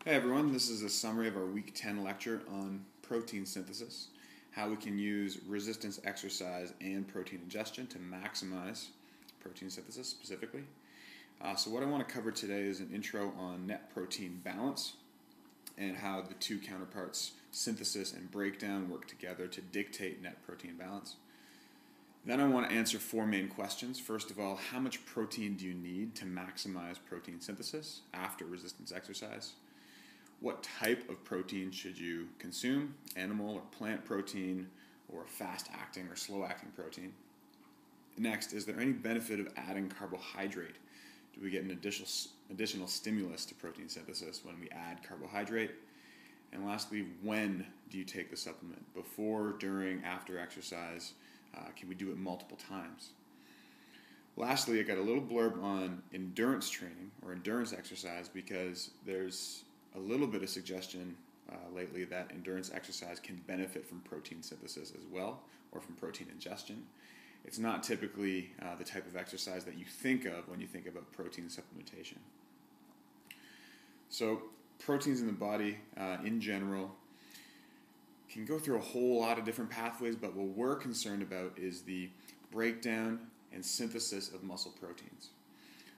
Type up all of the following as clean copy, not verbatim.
Hey everyone, this is a summary of our Week 10 lecture on protein synthesis, how we can use resistance exercise and protein ingestion to maximize protein synthesis specifically. So what I want to cover today is an intro on net protein balance and how the two counterparts, synthesis and breakdown, work together to dictate net protein balance. Then I want to answer four main questions. First of all, how much protein do you need to maximize protein synthesis after resistance exercise? What type of protein should you consume? Animal or plant protein, or fast-acting or slow-acting protein? Next, is there any benefit of adding carbohydrate? Do we get an additional stimulus to protein synthesis when we add carbohydrate? And lastly, when do you take the supplement? Before, during, after exercise? Can we do it multiple times? Lastly, I got a little blurb on endurance training or endurance exercise because there's a little bit of suggestion lately that endurance exercise can benefit from protein synthesis as well, or from protein ingestion. It's not typically the type of exercise that you think of when you think about protein supplementation. So proteins in the body in general can go through a whole lot of different pathways, but what we're concerned about is the breakdown and synthesis of muscle proteins.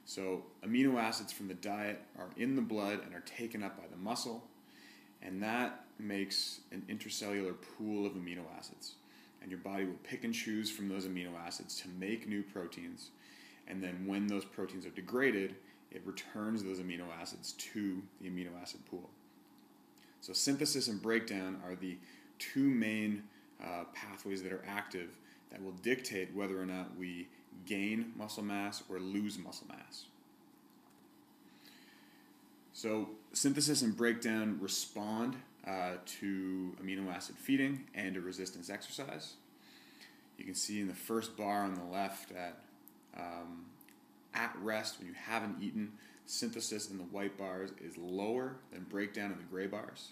So amino acids from the diet are in the blood and are taken up by the muscle, and that makes an intracellular pool of amino acids. And your body will pick and choose from those amino acids to make new proteins, and then when those proteins are degraded, it returns those amino acids to the amino acid pool. So synthesis and breakdown are the two main pathways that are active that will dictate whether or not we gain muscle mass or lose muscle mass. So synthesis and breakdown respond to amino acid feeding and to resistance exercise. You can see in the first bar on the left that at rest, when you haven't eaten, synthesis in the white bars is lower than breakdown in the gray bars.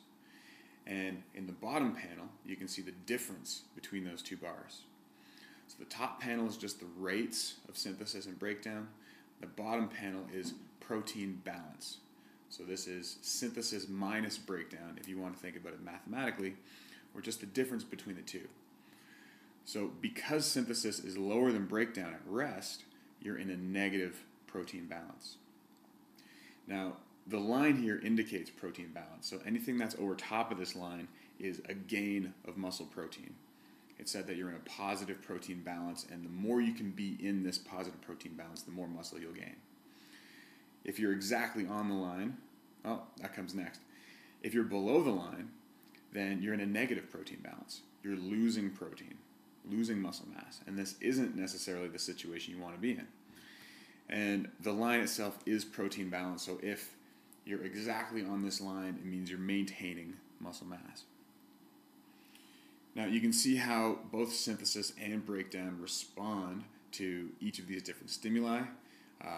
And in the bottom panel, you can see the difference between those two bars. So the top panel is just the rates of synthesis and breakdown. The bottom panel is protein balance. So this is synthesis minus breakdown, if you want to think about it mathematically, or just the difference between the two. So because synthesis is lower than breakdown at rest, you're in a negative protein balance. Now, the line here indicates protein balance. So anything that's over top of this line is a gain of muscle protein. It said that you're in a positive protein balance, and the more you can be in this positive protein balance, the more muscle you'll gain. If you're exactly on the line, that comes next. If you're below the line, then you're in a negative protein balance. You're losing protein, losing muscle mass, and this isn't necessarily the situation you want to be in. And the line itself is protein balance, so if you're exactly on this line, it means you're maintaining muscle mass. Now you can see how both synthesis and breakdown respond to each of these different stimuli.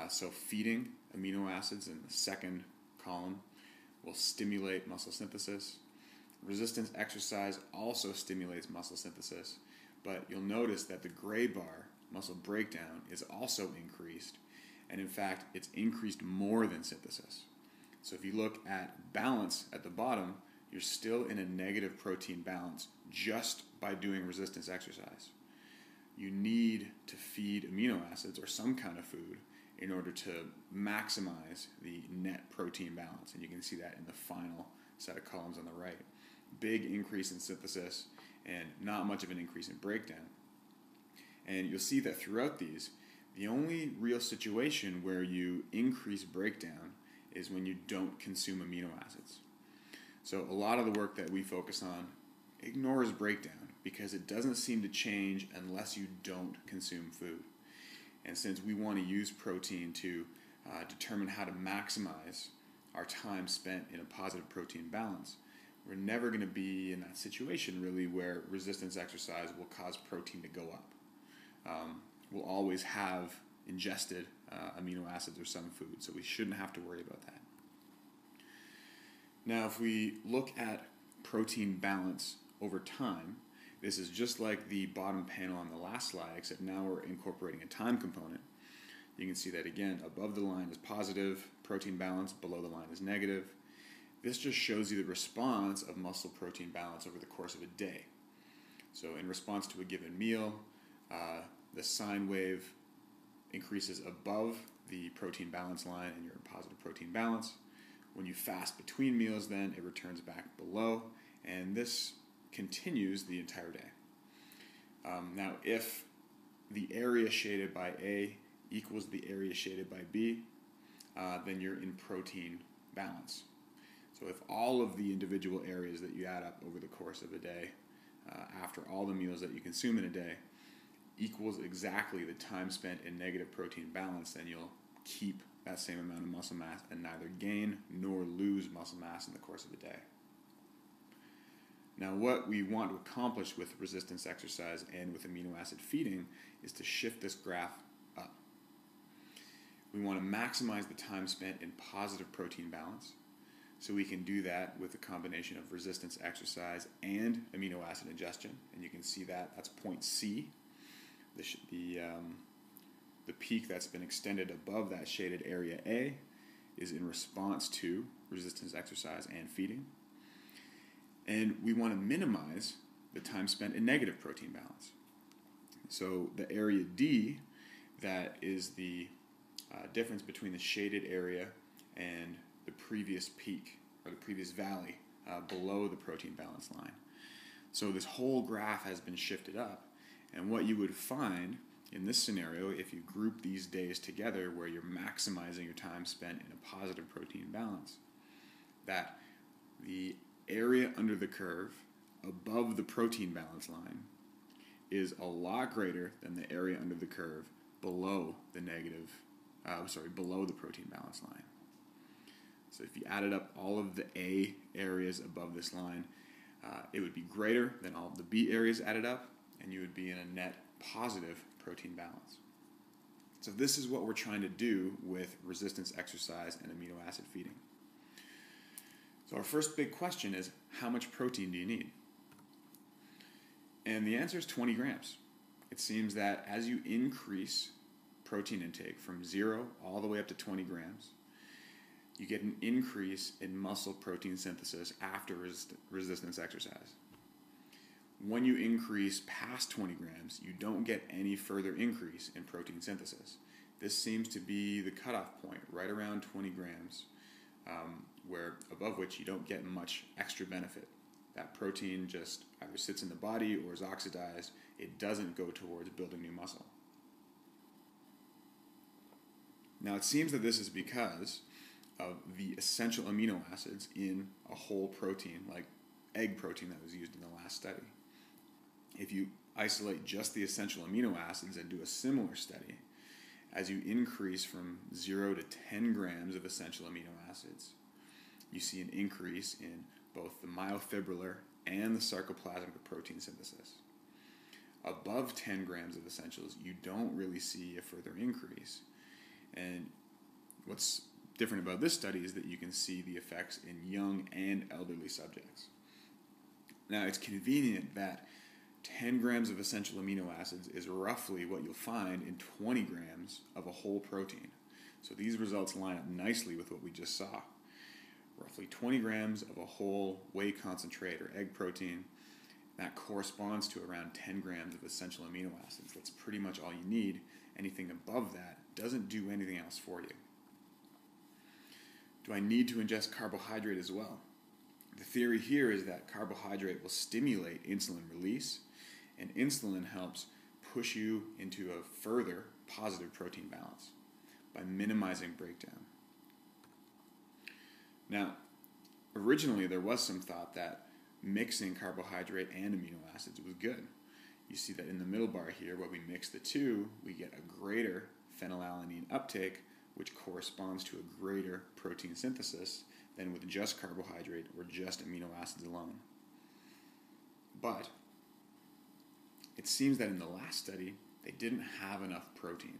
So feeding amino acids in the second column will stimulate muscle synthesis. Resistance exercise also stimulates muscle synthesis, but you'll notice that the gray bar, muscle breakdown, is also increased, and in fact it's increased more than synthesis. So if you look at balance at the bottom, you're still in a negative protein balance just by doing resistance exercise. You need to feed amino acids or some kind of food in order to maximize the net protein balance. And you can see that in the final set of columns on the right. Big increase in synthesis and not much of an increase in breakdown. And you'll see that throughout these, the only real situation where you increase breakdown is when you don't consume amino acids. So a lot of the work that we focus on ignores breakdown because it doesn't seem to change unless you don't consume food. And since we want to use protein to determine how to maximize our time spent in a positive protein balance, we're never going to be in that situation really where resistance exercise will cause protein to go up. We'll always have ingested amino acids or some food, so we shouldn't have to worry about that. Now, if we look at protein balance over time, this is just like the bottom panel on the last slide, except now we're incorporating a time component. You can see that again, above the line is positive protein balance, below the line is negative. This just shows you the response of muscle protein balance over the course of a day. So in response to a given meal, the sine wave increases above the protein balance line and you're in positive protein balance. When you fast between meals, then it returns back below, and this continues the entire day. Now, if the area shaded by A equals the area shaded by B, then you're in protein balance. So if all of the individual areas that you add up over the course of a day, after all the meals that you consume in a day, equals exactly the time spent in negative protein balance, then you'll keep that same amount of muscle mass and neither gain nor lose muscle mass in the course of a day. Now, what we want to accomplish with resistance exercise and with amino acid feeding is to shift this graph up. We want to maximize the time spent in positive protein balance, so we can do that with a combination of resistance exercise and amino acid ingestion, and you can see that that's point C. The peak that's been extended above that shaded area A is in response to resistance exercise and feeding. And we want to minimize the time spent in negative protein balance. So the area D, that is the difference between the shaded area and the previous peak or the previous valley below the protein balance line. So this whole graph has been shifted up, and what you would find in this scenario, if you group these days together where you're maximizing your time spent in a positive protein balance, that the area under the curve above the protein balance line is a lot greater than the area under the curve below the below the protein balance line. So if you added up all of the A areas above this line, it would be greater than all of the B areas added up, and you would be in a net positive protein balance. So this is what we're trying to do with resistance exercise and amino acid feeding. So our first big question is, how much protein do you need? And the answer is 20 grams. It seems that as you increase protein intake from 0 all the way up to 20 grams, you get an increase in muscle protein synthesis after resistance exercise. When you increase past 20 grams, you don't get any further increase in protein synthesis. This seems to be the cutoff point, right around 20 grams, where above which you don't get much extra benefit. That protein just either sits in the body or is oxidized. It doesn't go towards building new muscle. Now, it seems that this is because of the essential amino acids in a whole protein, like egg protein that was used in the last study. If you isolate just the essential amino acids and do a similar study, as you increase from 0 to 10 grams of essential amino acids, you see an increase in both the myofibrillar and the sarcoplasmic protein synthesis. Above 10 grams of essentials, you don't really see a further increase. And what's different about this study is that you can see the effects in young and elderly subjects. Now, it's convenient that 10 grams of essential amino acids is roughly what you'll find in 20 grams of a whole protein. So these results line up nicely with what we just saw. Roughly 20 grams of a whole whey concentrate or egg protein, that corresponds to around 10 grams of essential amino acids. That's pretty much all you need. Anything above that doesn't do anything else for you. Do I need to ingest carbohydrate as well? The theory here is that carbohydrate will stimulate insulin release, and insulin helps push you into a further positive protein balance by minimizing breakdown. Now, originally there was some thought that mixing carbohydrate and amino acids was good. You see that in the middle bar here, where we mix the two, we get a greater phenylalanine uptake, which corresponds to a greater protein synthesis than with just carbohydrate or just amino acids alone. But it seems that in the last study, they didn't have enough protein.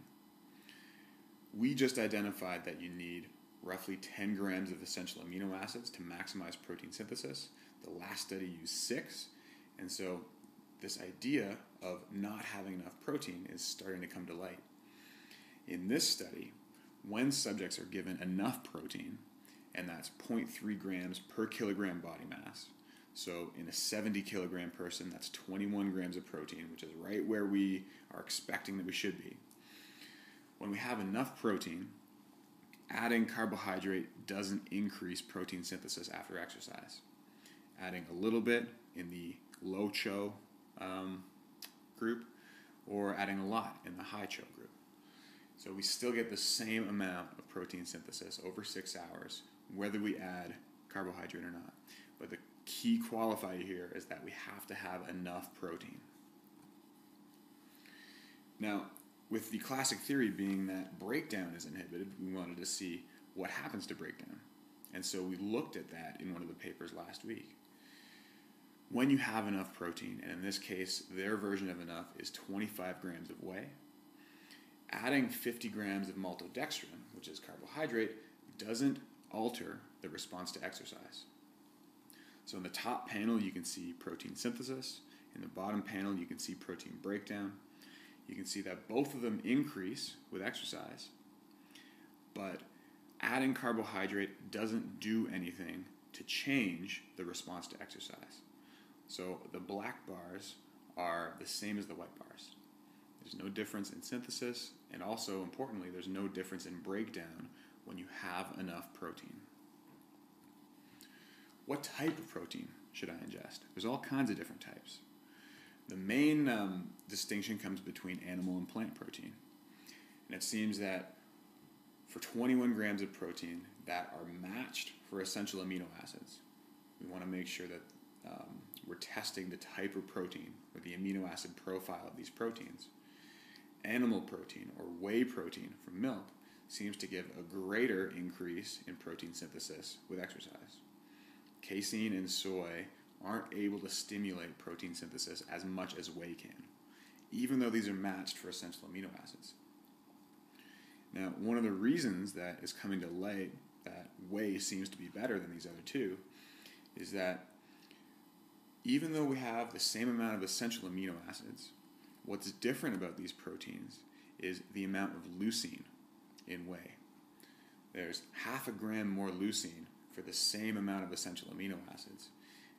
We just identified that you need roughly 10 grams of essential amino acids to maximize protein synthesis. The last study used 6, and so this idea of not having enough protein is starting to come to light. In this study, when subjects are given enough protein and that's 0.3 grams per kilogram body mass. So in a 70 kilogram person, that's 21 grams of protein, which is right where we are expecting that we should be. When we have enough protein, adding carbohydrate doesn't increase protein synthesis after exercise. Adding a little bit in the low CHO group, or adding a lot in the high CHO group. So we still get the same amount of protein synthesis over 6 hours, whether we add carbohydrate or not. But the key qualifier here is that we have to have enough protein. Now, with the classic theory being that breakdown is inhibited, we wanted to see what happens to breakdown. And so we looked at that in one of the papers last week. When you have enough protein, and in this case, their version of enough is 25 grams of whey, adding 50 grams of maltodextrin, which is carbohydrate, doesn't alter the response to exercise. So in the top panel, you can see protein synthesis. In the bottom panel, you can see protein breakdown. You can see that both of them increase with exercise, but adding carbohydrate doesn't do anything to change the response to exercise. So the black bars are the same as the white bars. There's no difference in synthesis, and also, importantly, there's no difference in breakdown when you have enough protein. What type of protein should I ingest? There's all kinds of different types. The main distinction comes between animal and plant protein. And it seems that for 21 grams of protein that are matched for essential amino acids, we want to make sure that we're testing the type of protein or the amino acid profile of these proteins. Animal protein, or whey protein from milk, seems to give a greater increase in protein synthesis with exercise. Casein and soy aren't able to stimulate protein synthesis as much as whey can, even though these are matched for essential amino acids. Now, one of the reasons that is coming to light that whey seems to be better than these other two is that even though we have the same amount of essential amino acids, what's different about these proteins is the amount of leucine in whey. There's 0.5 gram more leucine for the same amount of essential amino acids.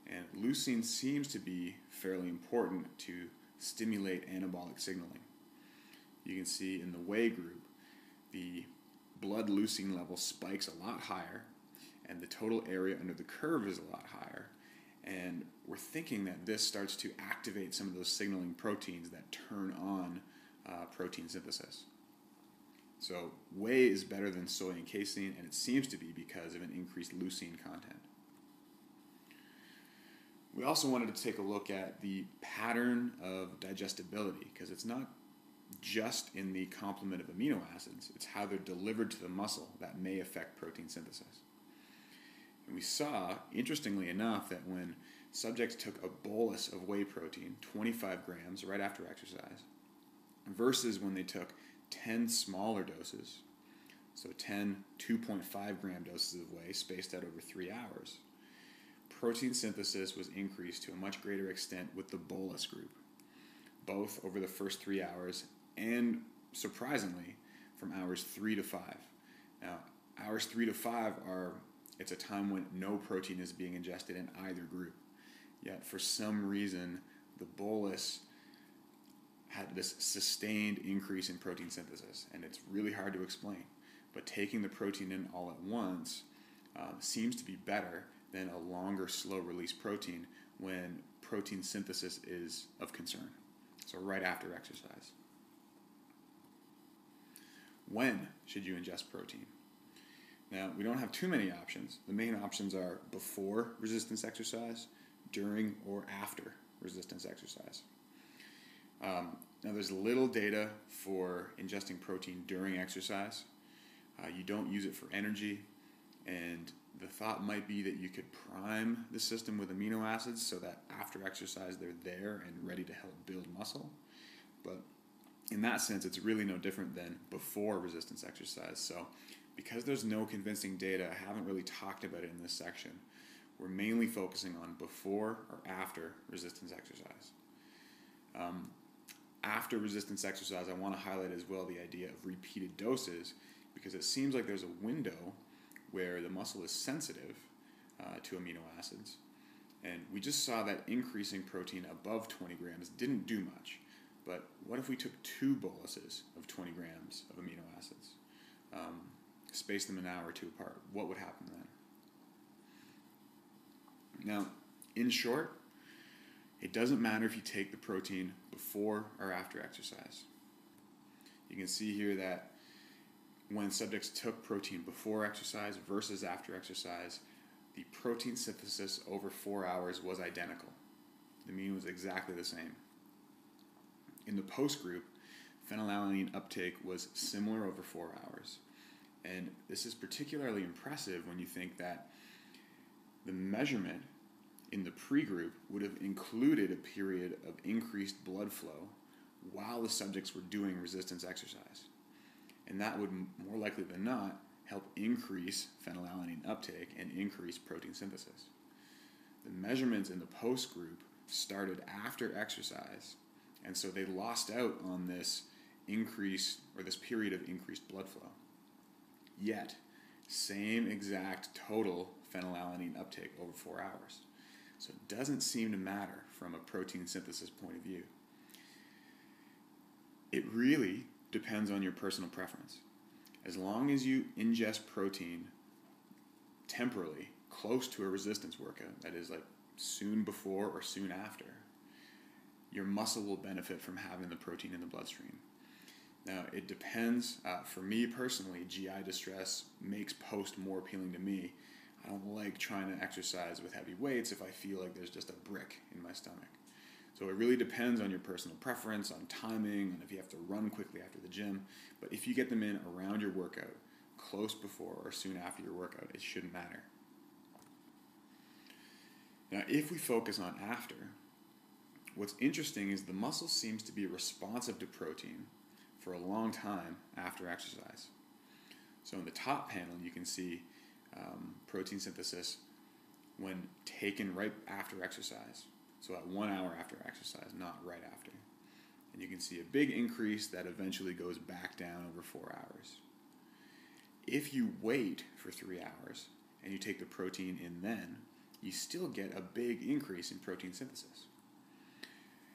And leucine seems to be fairly important to stimulate anabolic signaling. You can see in the whey group, the blood leucine level spikes a lot higher, and the total area under the curve is a lot higher. And we're thinking that this starts to activate some of those signaling proteins that turn on protein synthesis. So whey is better than soy and casein, and it seems to be because of an increased leucine content. We also wanted to take a look at the pattern of digestibility, because it's not just in the complement of amino acids, it's how they're delivered to the muscle that may affect protein synthesis. And we saw, interestingly enough, that when subjects took a bolus of whey protein, 25 grams right after exercise, versus when they took 10 smaller doses, so 10 2.5 gram doses of whey spaced out over 3 hours, protein synthesis was increased to a much greater extent with the bolus group, both over the first 3 hours and, surprisingly, from hours 3 to 5. Now, hours 3 to 5 it's a time when no protein is being ingested in either group. Yet, for some reason, the bolus had this sustained increase in protein synthesis, and it's really hard to explain. But taking the protein in all at once seems to be better than a longer, slow-release protein when protein synthesis is of concern, so right after exercise. When should you ingest protein? Now, we don't have too many options. The main options are before resistance exercise, during or after resistance exercise. Now, there's little data for ingesting protein during exercise. You don't use it for energy, and the thought might be that you could prime the system with amino acids so that after exercise they're there and ready to help build muscle. But in that sense, it's really no different than before resistance exercise. So because there's no convincing data, I haven't really talked about it in this section. We're mainly focusing on before or after resistance exercise. After resistance exercise, I want to highlight as well the idea of repeated doses, because it seems like there's a window where the muscle is sensitive to amino acids. And we just saw that increasing protein above 20 grams didn't do much. But what if we took 2 boluses of 20 grams of amino acids, spaced them an hour or 2 apart? What would happen then? Now, in short, it doesn't matter if you take the protein before or after exercise. You can see here that when subjects took protein before exercise versus after exercise, the protein synthesis over 4 hours was identical. The mean was exactly the same. In the post group, phenylalanine uptake was similar over 4 hours. And this is particularly impressive when you think that the measurement in the pre-group would have included a period of increased blood flow while the subjects were doing resistance exercise. And that would, more likely than not, help increase phenylalanine uptake and increase protein synthesis. The measurements in the post group started after exercise, and so they lost out on this increase, or this period of increased blood flow. Yet, same exact total phenylalanine uptake over 4 hours. So it doesn't seem to matter from a protein synthesis point of view. It really depends on your personal preference. As long as you ingest protein temporally close to a resistance workout, that is like soon before or soon after, your muscle will benefit from having the protein in the bloodstream. Now, it depends. For me personally, GI distress makes post more appealing to me. I don't like trying to exercise with heavy weights if I feel like there's just a brick in my stomach. So it really depends on your personal preference, on timing, and if you have to run quickly after the gym. But if you get them in around your workout, close before or soon after your workout, it shouldn't matter. Now, if we focus on after, what's interesting is the muscle seems to be responsive to protein for a long time after exercise. So in the top panel, you can see protein synthesis when taken right after exercise. So at 1 hour after exercise, not right after. And you can see a big increase that eventually goes back down over 4 hours. If you wait for 3 hours and you take the protein in then, you still get a big increase in protein synthesis.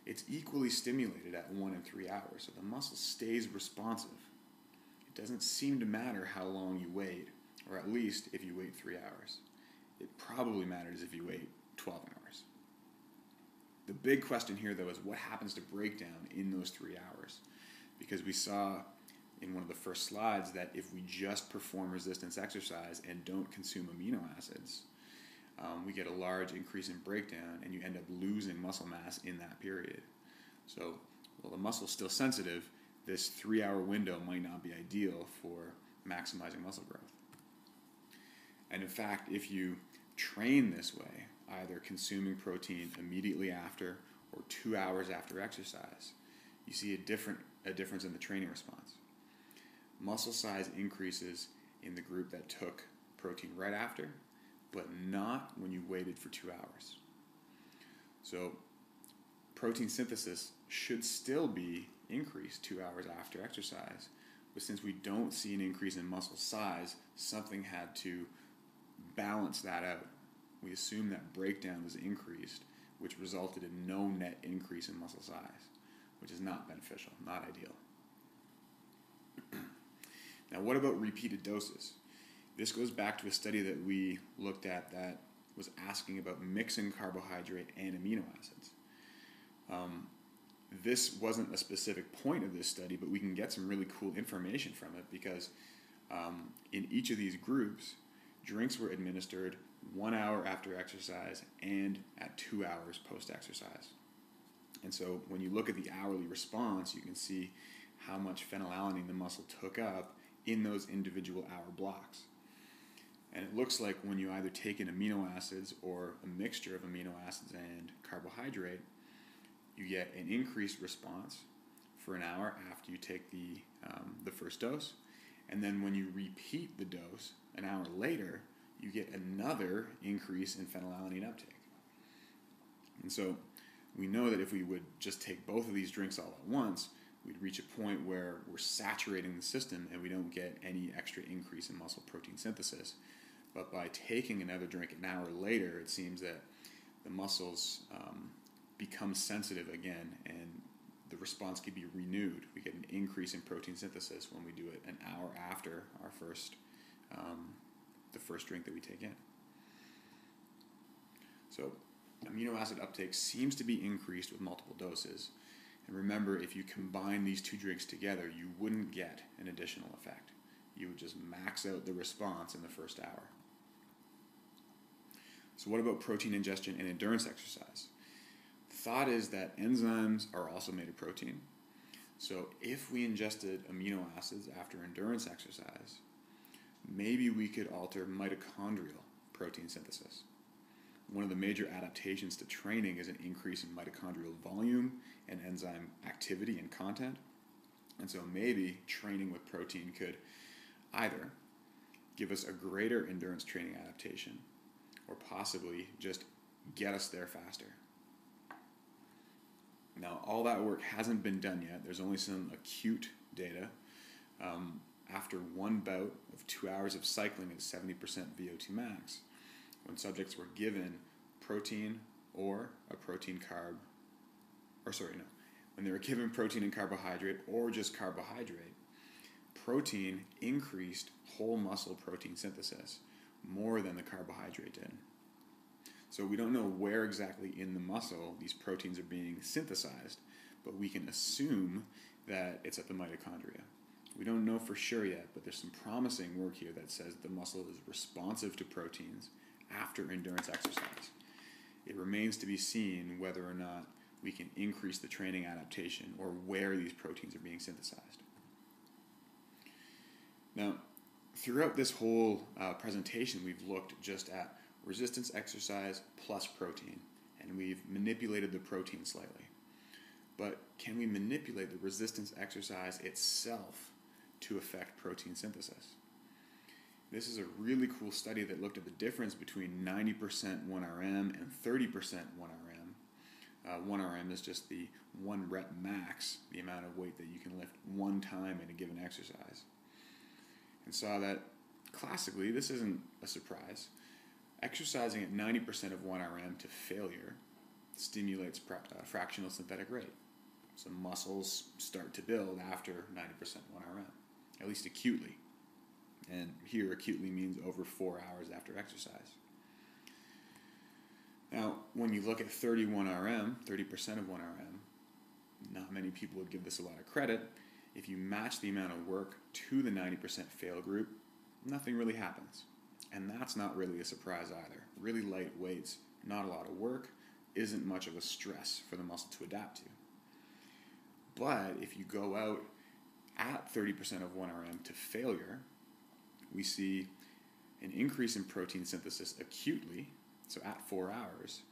It's equally stimulated at 1 and 3 hours, so the muscle stays responsive. It doesn't seem to matter how long you wait, or at least if you wait 3 hours. It probably matters if you wait 12 hours. The big question here, though, is what happens to breakdown in those 3 hours? Because we saw in one of the first slides that if we just perform resistance exercise and don't consume amino acids, we get a large increase in breakdown, and you end up losing muscle mass in that period. So, while the muscle's still sensitive, this 3 hour window might not be ideal for maximizing muscle growth. And in fact, if you train this way, either consuming protein immediately after or 2 hours after exercise, you see a difference in the training response. Muscle size increases in the group that took protein right after, but not when you waited for 2 hours. So protein synthesis should still be increased 2 hours after exercise, but since we don't see an increase in muscle size, something had to balance that out. We assume that breakdown was increased, which resulted in no net increase in muscle size, which is not beneficial, not ideal. Now, what about repeated doses? This goes back to a study that we looked at that was asking about mixing carbohydrate and amino acids. This wasn't a specific point of this study, but we can get some really cool information from it because in each of these groups, drinks were administered 1 hour after exercise and at 2 hours post-exercise. And so when you look at the hourly response, you can see how much phenylalanine the muscle took up in those individual hour blocks. And it looks like when you either take in amino acids or a mixture of amino acids and carbohydrate, you get an increased response for an hour after you take the first dose. And then when you repeat the dose an hour later, you get another increase in phenylalanine uptake. And so we know that if we would just take both of these drinks all at once, we'd reach a point where we're saturating the system and we don't get any extra increase in muscle protein synthesis. But by taking another drink an hour later, it seems that the muscles become sensitive again, and the response can be renewed. We get an increase in protein synthesis when we do it an hour after our the first drink that we take in. So amino acid uptake seems to be increased with multiple doses. And remember, if you combine these two drinks together, you wouldn't get an additional effect. You would just max out the response in the first hour. So what about protein ingestion and endurance exercise? The thought is that enzymes are also made of protein. So if we ingested amino acids after endurance exercise, maybe we could alter mitochondrial protein synthesis. One of the major adaptations to training is an increase in mitochondrial volume and enzyme activity and content. And so maybe training with protein could either give us a greater endurance training adaptation or possibly just get us there faster. Now, all that work hasn't been done yet. There's only some acute data. After one bout of 2 hours of cycling at 70% VO2 max, when subjects were given protein or a protein carb, when they were given protein and carbohydrate or just carbohydrate, protein increased whole muscle protein synthesis more than the carbohydrate did. So we don't know where exactly in the muscle these proteins are being synthesized, but we can assume that it's at the mitochondria. We don't know for sure yet, but there's some promising work here that says the muscle is responsive to proteins after endurance exercise. It remains to be seen whether or not we can increase the training adaptation or where these proteins are being synthesized. Now, throughout this whole presentation, we've looked just at resistance exercise plus protein, and we've manipulated the protein slightly. But can we manipulate the resistance exercise itself to affect protein synthesis? This is a really cool study that looked at the difference between 90% 1RM and 30% 1RM. 1RM is just the 1 rep max, the amount of weight that you can lift one time in a given exercise. And saw that classically, this isn't a surprise, exercising at 90% of 1RM to failure stimulates fractional synthetic rate. So muscles start to build after 90% 1RM, at least acutely. And here acutely means over 4 hours after exercise. Now, when you look at 30% of 1RM, not many people would give this a lot of credit. If you match the amount of work to the 90% fail group, nothing really happens. And that's not really a surprise either. Really light weights, not a lot of work, isn't much of a stress for the muscle to adapt to. But if you go out at 30% of 1RM to failure, we see an increase in protein synthesis acutely, so at 4 hours.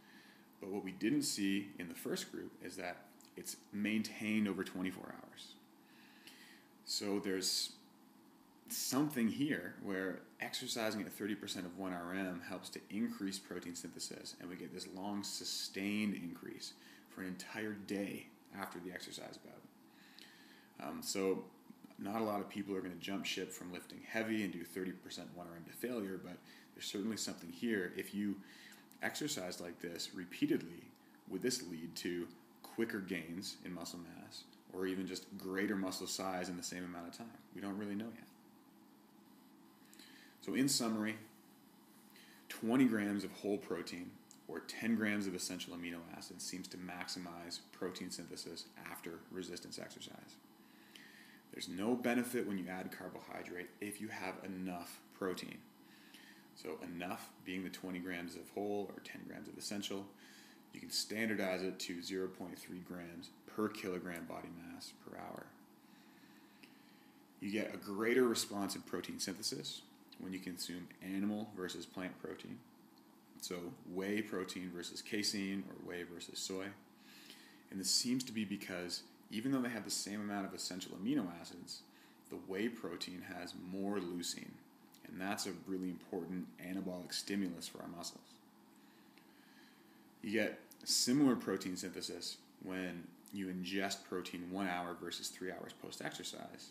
But what we didn't see in the first group is that it's maintained over 24 hours. So there's something here where exercising at 30% of 1RM helps to increase protein synthesis, and we get this long sustained increase for an entire day after the exercise bout. So not a lot of people are going to jump ship from lifting heavy and do 30% 1RM to failure, but there's certainly something here. If you exercise like this repeatedly, would this lead to quicker gains in muscle mass or even just greater muscle size in the same amount of time? We don't really know yet. So in summary, 20 grams of whole protein or 10 grams of essential amino acids seems to maximize protein synthesis after resistance exercise. There's no benefit when you add carbohydrate if you have enough protein. So enough being the 20 grams of whole or 10 grams of essential. You can standardize it to 0.3 grams per kilogram body mass per hour. You get a greater response in protein synthesis when you consume animal versus plant protein. So whey protein versus casein or whey versus soy. And this seems to be because even though they have the same amount of essential amino acids, the whey protein has more leucine. And that's a really important anabolic stimulus for our muscles. You get similar protein synthesis when you ingest protein 1 hour versus 3 hours post-exercise.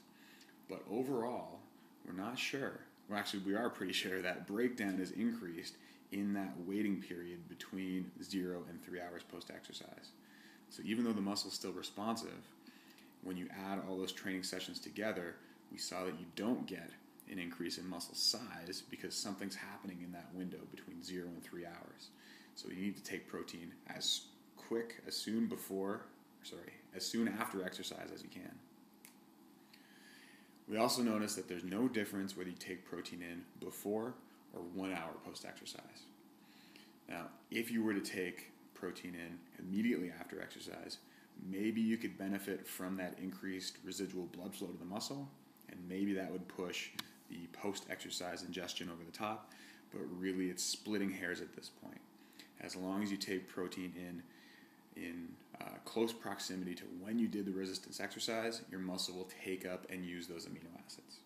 But overall, we're not sure well, actually, we are pretty sure that breakdown is increased in that waiting period between 0 and 3 hours post-exercise. So even though the muscle is still responsive, when you add all those training sessions together, we saw that you don't get an increase in muscle size because something's happening in that window between 0 and 3 hours. So you need to take protein as soon after exercise as you can. We also noticed that there's no difference whether you take protein in before or 1 hour post-exercise. Now, if you were to take protein in immediately after exercise, maybe you could benefit from that increased residual blood flow to the muscle, and maybe that would push the post-exercise ingestion over the top, but really it's splitting hairs at this point. As long as you take protein in close proximity to when you did the resistance exercise, your muscle will take up and use those amino acids.